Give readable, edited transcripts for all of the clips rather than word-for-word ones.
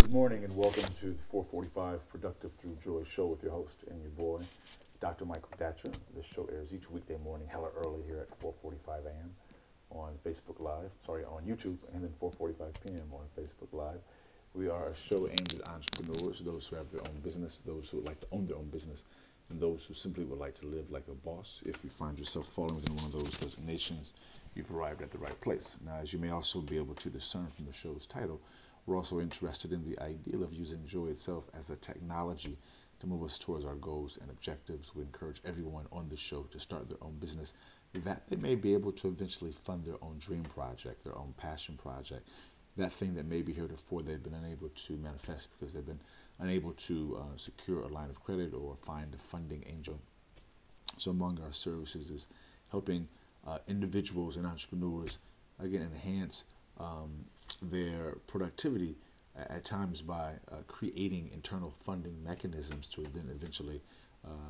Good morning and welcome to the 445 Productive Through Joy show with your host and your boy, Dr. Michael Datcher. This show airs each weekday morning, hella early here at 4:45 a.m. on Facebook Live, on YouTube, and then 4:45 p.m. on Facebook Live. We are a show aimed at entrepreneurs, those who have their own business, those who would like to own their own business, and those who simply would like to live like a boss. If you find yourself falling within one of those designations, you've arrived at the right place. Now, as you may also be able to discern from the show's title, we're also interested in the ideal of using joy itself as a technology to move us towards our goals and objectives. We encourage everyone on the show to start their own business that they may be able to eventually fund their own dream project, their own passion project, that thing that maybe heretofore they've been unable to manifest because they've been unable to secure a line of credit or find a funding angel. So among our services is helping individuals and entrepreneurs, again, enhance their productivity at times by creating internal funding mechanisms to then eventually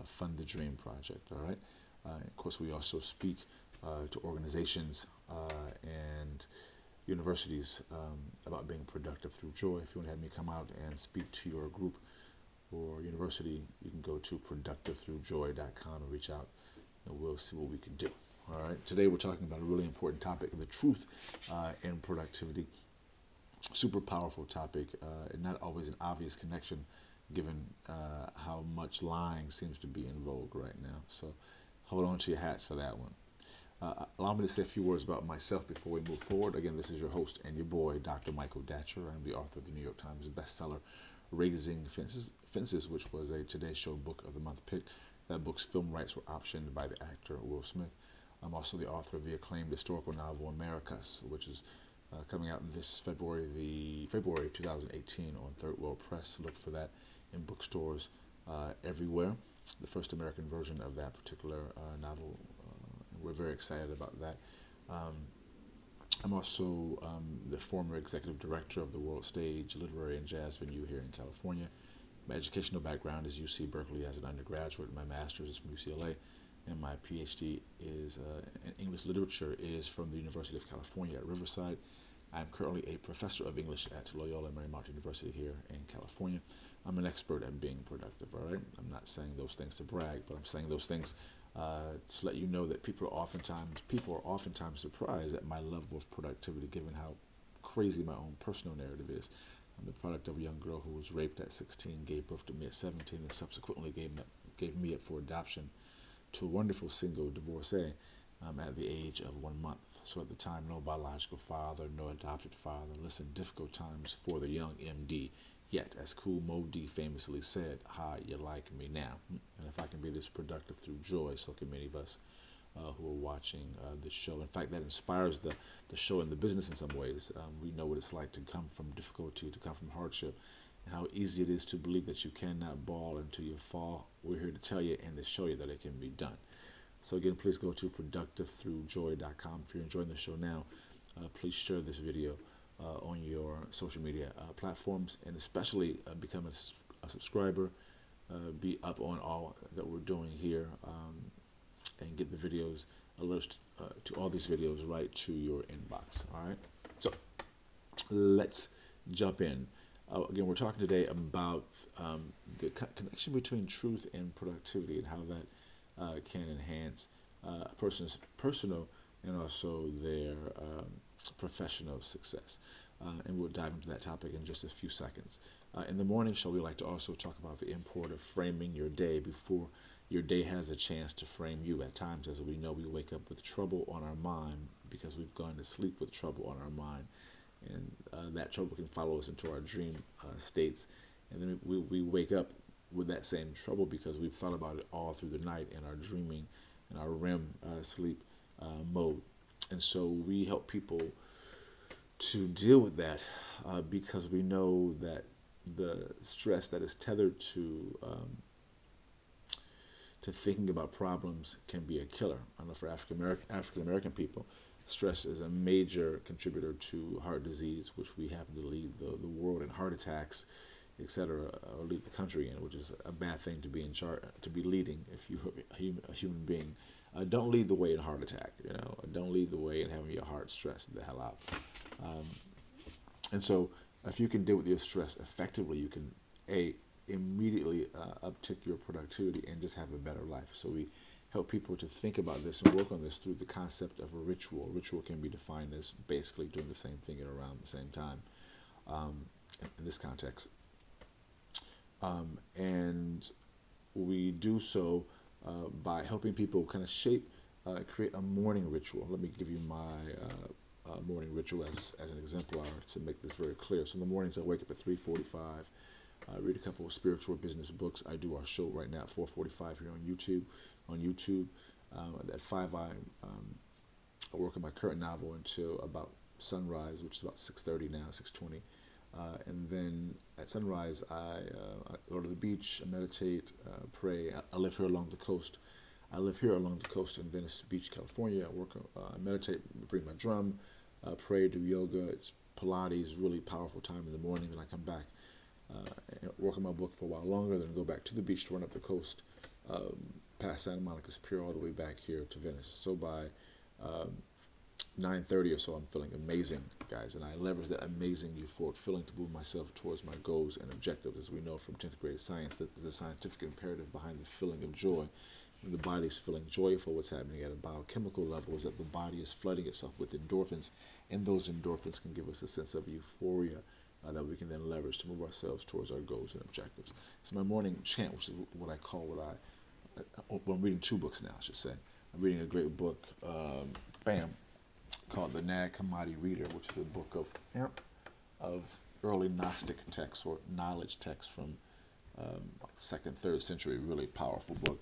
fund the dream project. All right. Of course, we also speak to organizations and universities about being productive through joy. If you want to have me come out and speak to your group or university, you can go to productivethroughjoy.com and reach out, and we'll see what we can do. All right. Today we're talking about a really important topic, the truth in productivity. Super powerful topic, and not always an obvious connection given how much lying seems to be in vogue right now. So hold on to your hats for that one. Allow me to say a few words about myself before we move forward. Again, this is your host and your boy, Dr. Michael Datcher. I'm the author of the New York Times bestseller, Raising Fences, which was a Today Show Book of the Month pick. That book's film rights were optioned by the actor Will Smith. I'm also the author of the acclaimed historical novel Americas, which is coming out this February 2018 on Third World Press. Look for that in bookstores everywhere. The first American version of that particular novel. We're very excited about that. I'm also the former executive director of the World Stage Literary and Jazz Venue here in California. My educational background is UC Berkeley as an undergraduate. My master's is from UCLA, and my PhD is in English literature is from the University of California at Riverside. I'm currently a professor of English at Loyola Marymount University here in California. I'm an expert at being productive, all right? I'm not saying those things to brag, but I'm saying those things to let you know that people are oftentimes surprised at my level of productivity, given how crazy my own personal narrative is. I'm the product of a young girl who was raped at 16, gave birth to me at 17, and subsequently gave me up for adoption to a wonderful single divorcee at the age of 1 month. So at the time, no biological father, no adopted father. Listen, difficult times for the young MD. Yet, as Cool Mo D famously said, "How you like me now?" And if I can be this productive through joy, so can many of us who are watching this show. In fact, that inspires the show and the business in some ways. We know what it's like to come from difficulty, to come from hardship, and how easy it is to believe that you cannot ball until you fall. We're here to tell you and to show you that it can be done. So again, please go to productivethroughjoy.com. If you're enjoying the show now, please share this video on your social media platforms, and especially become a subscriber. Be up on all that we're doing here, and get the videos, alerts to all these videos right to your inbox. All right. So let's jump in. Again, we're talking today about the connection between truth and productivity, and how that can enhance a person's personal and also their professional success. And we'll dive into that topic in just a few seconds. In the morning show, we like to also talk about the import of framing your day before your day has a chance to frame you. At times, as we know, we wake up with trouble on our mind because we've gone to sleep with trouble on our mind. And that trouble can follow us into our dream states. And then we wake up with that same trouble because we've thought about it all through the night in our dreaming and our REM sleep mode. And so we help people to deal with that because we know that the stress that is tethered to thinking about problems can be a killer. I know for African American people, stress is a major contributor to heart disease, which we happen to lead the world in heart attacks, etc., or lead the country in, which is a bad thing to be in charge, to be leading if you're a human being. Don't lead the way in heart attack, don't lead the way in having your heart stressed the hell out. And so if you can deal with your stress effectively, you can immediately uptick your productivity and just have a better life. So we help people to think about this and work on this through the concept of a ritual. Ritual can be defined as basically doing the same thing at around the same time, in this context. And we do so by helping people kind of create a morning ritual. Let me give you my morning ritual as an exemplar to make this very clear. So in the mornings I wake up at 3:45. I read a couple of spiritual business books. I do our show right now at 4:45 here on YouTube. At 5, I work on my current novel until about sunrise, which is about 6:30 now, 6:20. And then at sunrise, I go to the beach, I meditate, pray. I live here along the coast. I live here along the coast in Venice Beach, California. I work, I meditate, bring my drum, pray, do yoga. It's Pilates, really powerful time in the morning. And I come back, work on my book for a while longer, then go back to the beach to run up the coast, past Santa Monica's Pier, all the way back here to Venice. So by 9:30 or so, I'm feeling amazing, guys, and I leverage that amazing euphoric feeling to move myself towards my goals and objectives. As we know from 10th grade science, that there's a scientific imperative behind the feeling of joy. When the body is feeling joyful, what's happening at a biochemical level is that the body is flooding itself with endorphins, and those endorphins can give us a sense of euphoria that we can then leverage to move ourselves towards our goals and objectives. So my morning chant, which is what I call I'm reading 2 books now, I should say. I'm reading a great book, called The Nag Hammadi Reader, which is a book of early Gnostic texts or knowledge texts from 2nd, 3rd century, really powerful book.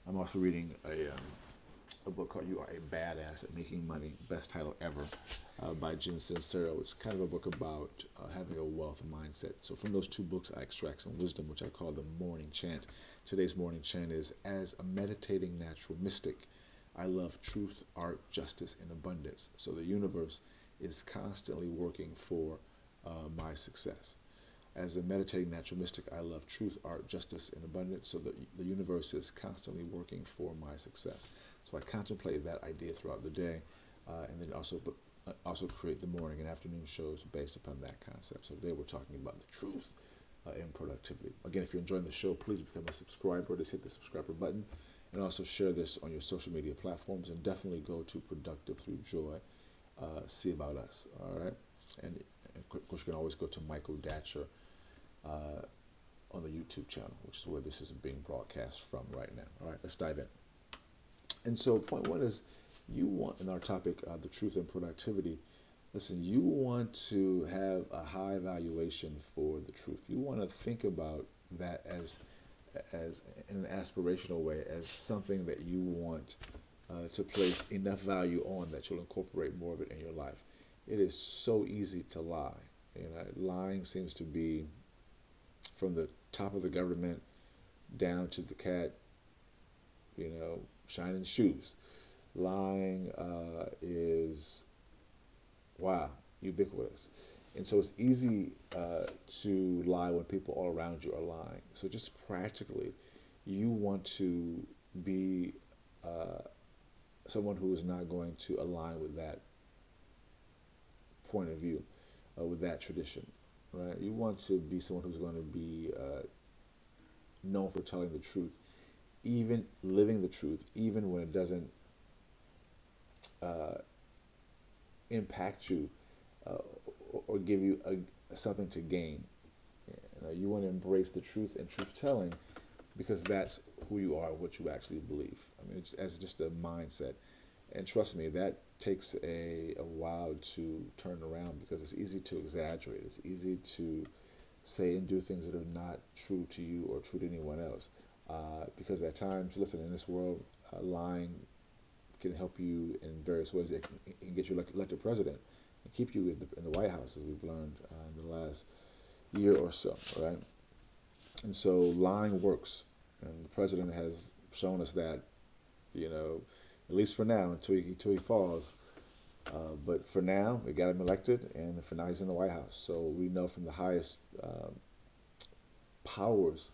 I'm also reading a book called You Are a Badass at Making Money, best title ever, by Jen Sincero. It's kind of a book about having a wealth mindset. So from those 2 books, I extract some wisdom, which I call the morning chant. Today's morning chant is, as a meditating natural mystic, I love truth, art, justice, and abundance. So the universe is constantly working for my success. As a meditating natural mystic, I love truth, art, justice, and abundance. So the universe is constantly working for my success. So I contemplate that idea throughout the day, and then also create the morning and afternoon shows based upon that concept. So today we're talking about the truth in productivity. Again, if you're enjoying the show, please become a subscriber. Just hit the subscriber button. And also share this on your social media platforms, and definitely go to Productive Through Joy, see about us, all right? And of course, you can always go to Michael Datcher on the YouTube channel, which is where this is being broadcast from right now. All right, let's dive in. And so point 1 is, you want, in our topic, the truth and productivity, listen, you want to have a high valuation for the truth. You want to think about that as in an aspirational way, as something that you want to place enough value on that you'll incorporate more of it in your life. It is so easy to lie. You know, lying seems to be from the top of the government down to the cat, shining shoes. Lying is, ubiquitous. And so it's easy to lie when people all around you are lying. So just practically, you want to be someone who is not going to align with that point of view, with that tradition, right? You want to be someone who's going to be known for telling the truth, even living the truth, even when it doesn't impact you or give you something to gain. You want to embrace the truth and truth-telling, because that's who you are, what you actually believe. I mean, it's as just a mindset. And trust me, that takes a while to turn around, because it's easy to exaggerate. It's easy to say and do things that are not true to you or true to anyone else. Because at times, listen, in this world, lying can help you in various ways. It can get you elected president and keep you in the White House, as we've learned in the last year or so, right? And so lying works, and the president has shown us that, at least for now, until he falls. But for now, we got him elected, and for now he's in the White House. So we know from the highest powers,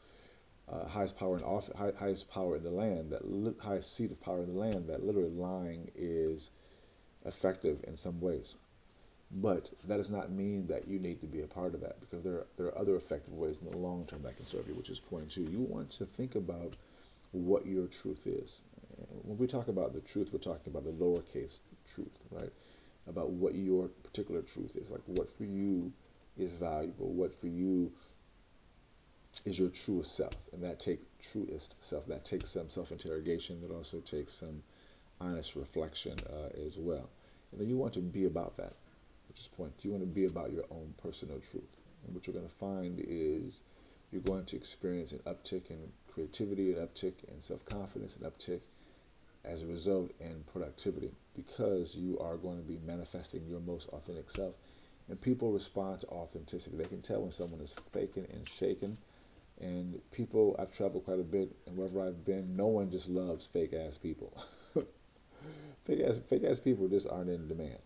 highest power in office, highest power in the land, highest seat of power in the land, that literally lying is effective in some ways. But that does not mean that you need to be a part of that, because there are other effective ways in the long term that can serve you, which is point two. You want to think about what your truth is. When we talk about the truth, we're talking about the lowercase truth, right? About what your particular truth is, like what for you is valuable, what for you is your truest self, and that takes truest self. That takes some self-interrogation. That also takes some honest reflection as well. And then you want to be about that, which is point. You want to be about your own personal truth, and what you're going to find is you're going to experience an uptick in creativity, an uptick in self-confidence, an uptick as a result in productivity, because you are going to be manifesting your most authentic self. And people respond to authenticity. They can tell when someone is faking and shaking. And people, I've traveled quite a bit, and wherever I've been, no one just loves fake ass people. fake ass people just aren't in demand.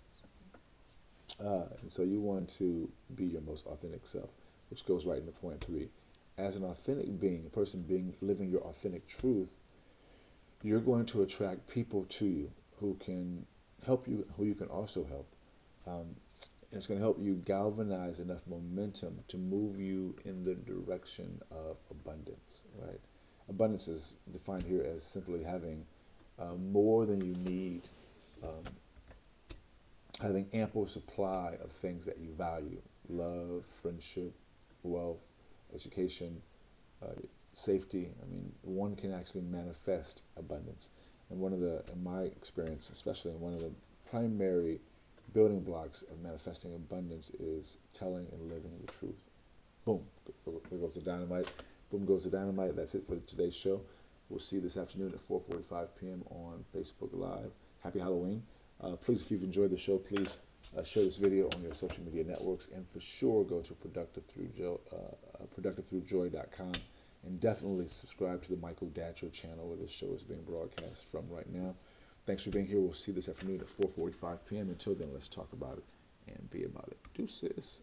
And so you want to be your most authentic self, which goes right into point three. As an authentic being, a person living your authentic truth, you're going to attract people to you who can help you, who you can also help. And it's going to help you galvanize enough momentum to move you in the direction of abundance, right? Abundance is defined here as simply having more than you need, having ample supply of things that you value: love, friendship, wealth, education, safety. I mean, one can actually manifest abundance. And in my experience, especially, one of the primary building blocks of manifesting abundance is telling and living the truth. Boom, there goes the dynamite. Boom goes the dynamite. That's it for today's show. We'll see you this afternoon at 4:45 p.m. on Facebook Live. Happy Halloween. Please, if you've enjoyed the show, please share this video on your social media networks, and for sure go to productivethroughjoy.com, and definitely subscribe to the Michael Datcher channel, where this show is being broadcast from right now. Thanks for being here. We'll see you this afternoon at 4:45 p.m. Until then, let's talk about it and be about it. Deuces.